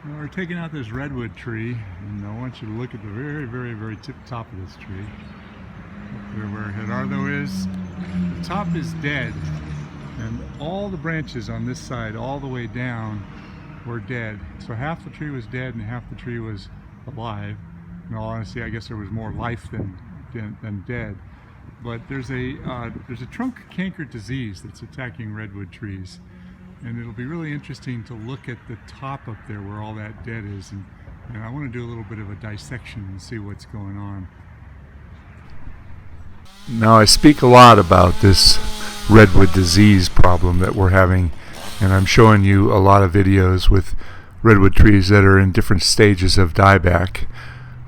Well, we're taking out this redwood tree, and I want you to look at the very, very, very tip top of this tree. Up there where Gerardo is, the top is dead, and all the branches on this side all the way down were dead. So half the tree was dead and half the tree was alive. In all honesty, I guess there was more life than dead. But there's a trunk canker disease that's attacking redwood trees. And it'll be really interesting to look at the top up there where all that dead is, and I want to do a little bit of a dissection and see what's going on. Now, I speak a lot about this redwood disease problem that we're having, and I'm showing you a lot of videos with redwood trees that are in different stages of dieback.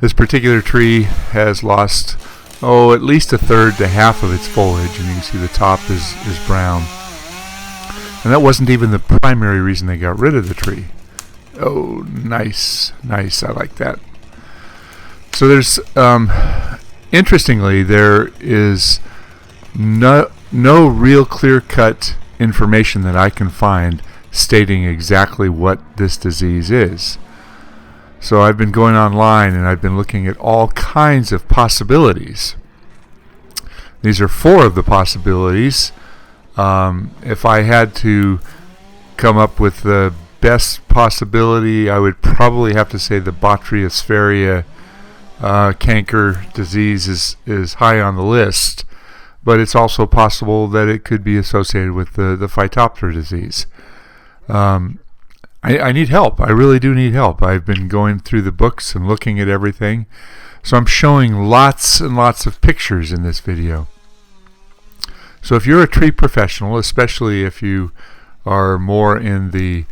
This particular tree has lost at least a third to half of its foliage, and you can see the top is brown. And that wasn't even the primary reason they got rid of the tree. Oh, nice, I like that. So there's, interestingly, there is no real clear-cut information that I can find stating exactly what this disease is. So I've been going online and I've been looking at all kinds of possibilities. These are 4 of the possibilities. If I had to come up with the best possibility, I would probably have to say the Botryopsferia canker disease is high on the list, but it's also possible that it could be associated with the Phytophthora disease. I need help. I really do need help. I've been going through the books and looking at everything, so I'm showing lots and lots of pictures in this video. So if you're a tree professional, especially if you are more in the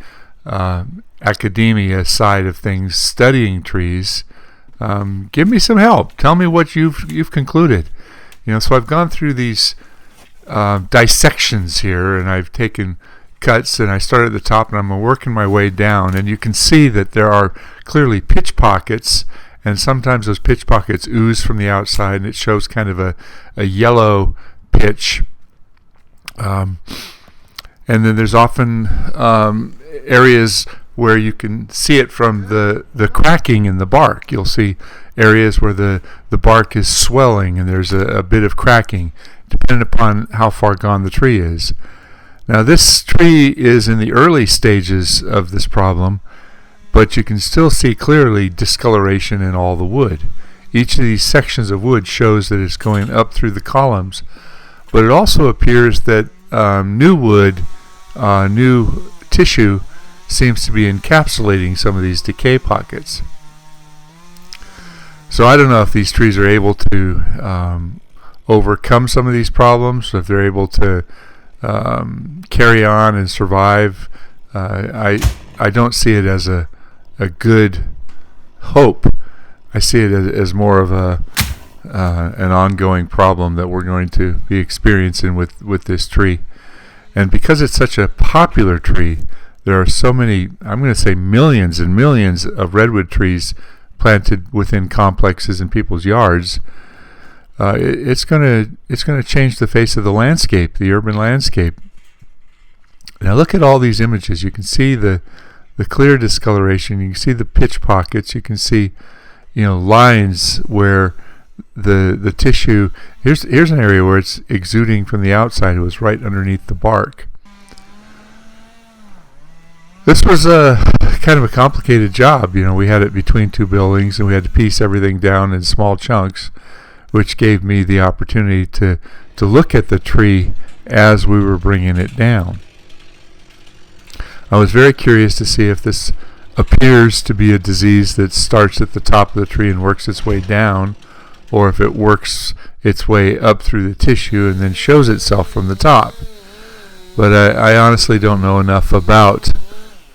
academia side of things, studying trees, give me some help. Tell me what you've concluded. So I've gone through these dissections here, and I've taken cuts, and I started at the top, and I'm working my way down, and you can see that there are clearly pitch pockets, and sometimes those pitch pockets ooze from the outside, and it shows kind of a yellow pitch. And then there's often areas where you can see it from the cracking in the bark. You'll see areas where the bark is swelling and there's a bit of cracking, depending upon how far gone the tree is. Now, this tree is in the early stages of this problem, but you can still see clearly discoloration in all the wood. Each of these sections of wood shows that it's going up through the columns, but it also appears that new wood, new tissue seems to be encapsulating some of these decay pockets. So I don't know if these trees are able to overcome some of these problems, if they're able to carry on and survive. I don't see it as a good hope. I see it as more of an ongoing problem that we're going to be experiencing with this tree. And because it's such a popular tree, there are so many, I'm going to say millions and millions of redwood trees planted within complexes in people's yards. It's going to change the face of the landscape, the urban landscape. Now look at all these images. You can see the clear discoloration. You can see the pitch pockets. You can see lines where the tissue, here's an area where it's exuding from the outside. It was right underneath the bark. This was a kind of a complicated job. We had it between 2 buildings, and we had to piece everything down in small chunks, which gave me the opportunity to look at the tree as we were bringing it down. I was very curious to see if this appears to be a disease that starts at the top of the tree and works its way down, or if it works its way up through the tissue and then shows itself from the top. But I honestly don't know enough about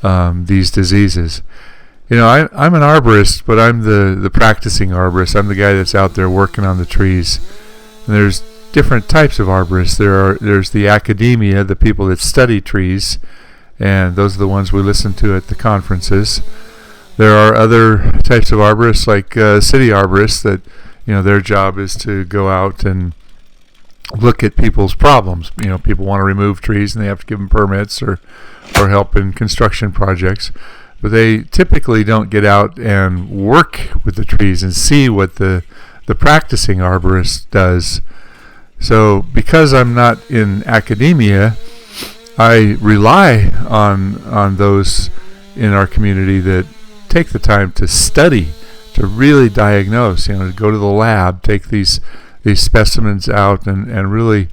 these diseases. I'm an arborist, but I'm the practicing arborist. I'm the guy that's out there working on the trees. And there's different types of arborists. There's the academia, the people that study trees, and those are the ones we listen to at the conferences. There are other types of arborists, like city arborists, that their job is to go out and look at people's problems. People want to remove trees and they have to give them permits or help in construction projects. but they typically don't get out and work with the trees and see what the practicing arborist does. So because I'm not in academia, I rely on those in our community that take the time to study, to really diagnose, to go to the lab, take these specimens out and really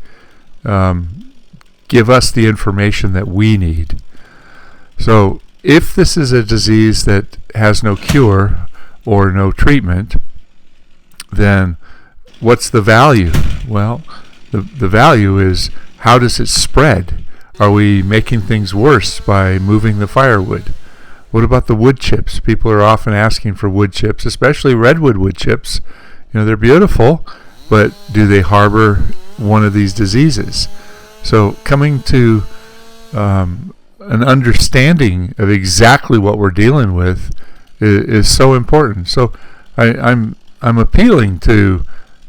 give us the information that we need. So if this is a disease that has no cure or no treatment, then what's the value? Well, the value is, how does it spread? Are we making things worse by moving the firewood? What about the wood chips? People are often asking for wood chips, especially redwood wood chips. They're beautiful, but do they harbor one of these diseases? So coming to an understanding of exactly what we're dealing with is so important. So I'm appealing to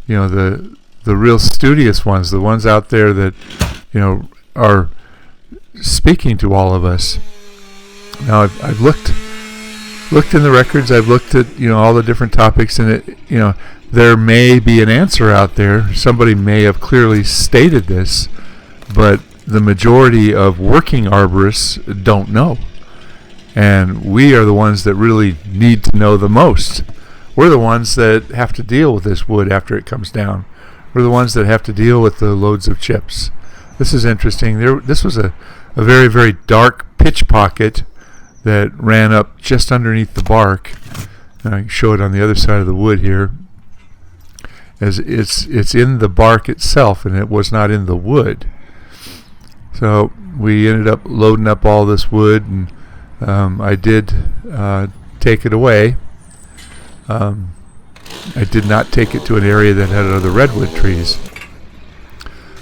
the real studious ones, the ones out there that are speaking to all of us. Now I've looked in the records. I've looked at all the different topics, and there may be an answer out there. Somebody may have clearly stated this, but the majority of working arborists don't know, and we are the ones that really need to know the most. We're the ones that have to deal with this wood after it comes down. We're the ones that have to deal with the loads of chips. This is interesting. This was a very, very dark pitch pocket that ran up just underneath the bark. And I can show it on the other side of the wood here. As it's in the bark itself, and it was not in the wood. So we ended up loading up all this wood, and I did take it away. I did not take it to an area that had other redwood trees.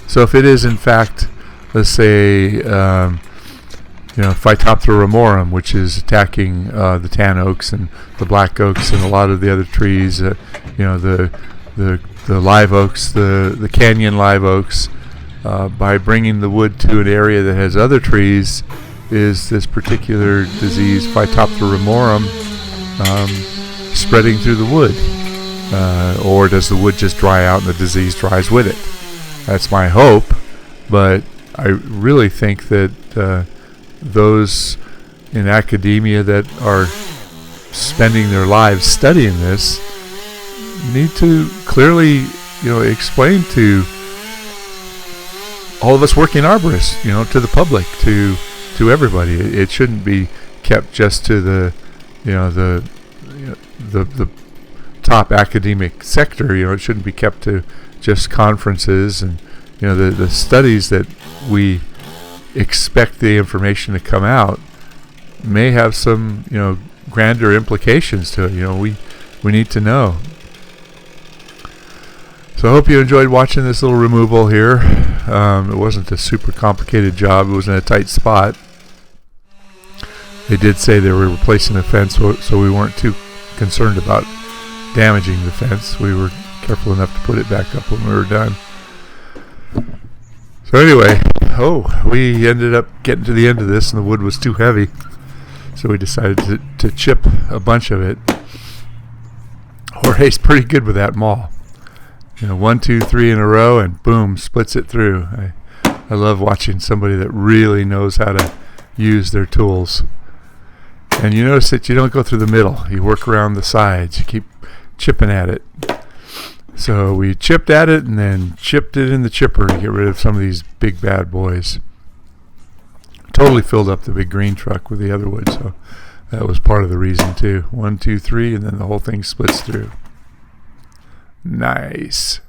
So if it is in fact, let's say, Phytophthora ramorum, which is attacking the tan oaks and the black oaks and a lot of the other trees, the live oaks, the canyon live oaks, by bringing the wood to an area that has other trees, is this particular disease, Phytophthora ramorum, spreading through the wood? Or does the wood just dry out and the disease dries with it? That's my hope, but I really think that those in academia that are spending their lives studying this need to clearly, explain to all of us working arborists, to the public, to everybody. It shouldn't be kept just to the top academic sector. It shouldn't be kept to just conferences and the studies that we expect the information to come out may have some grander implications to it. We need to know. So I hope you enjoyed watching this little removal here. It wasn't a super complicated job. It was in a tight spot. They did say they were replacing the fence, so we weren't too concerned about damaging the fence. We were careful enough to put it back up when we were done. So anyway, we ended up getting to the end of this, and the wood was too heavy, so we decided to chip a bunch of it. Jorge's pretty good with that maul. 1, 2, 3 in a row, and boom, splits it through. I love watching somebody that really knows how to use their tools. And you notice that you don't go through the middle. You work around the sides. You keep chipping at it. So we chipped at it and then chipped it in the chipper to get rid of some of these big bad boys. Totally filled up the big green truck with the other wood, so that was part of the reason too. 1, 2, 3, and then the whole thing splits through. Nice.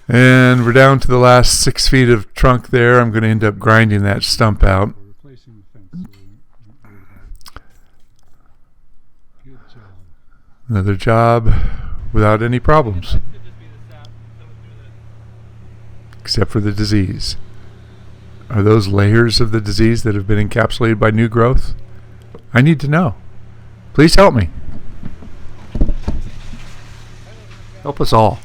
And we're down to the last 6 feet of trunk there. I'm going to end up grinding that stump out. Another job without any problems, except for the disease. Are those layers of the disease that have been encapsulated by new growth? I need to know. Please help me. Help us all.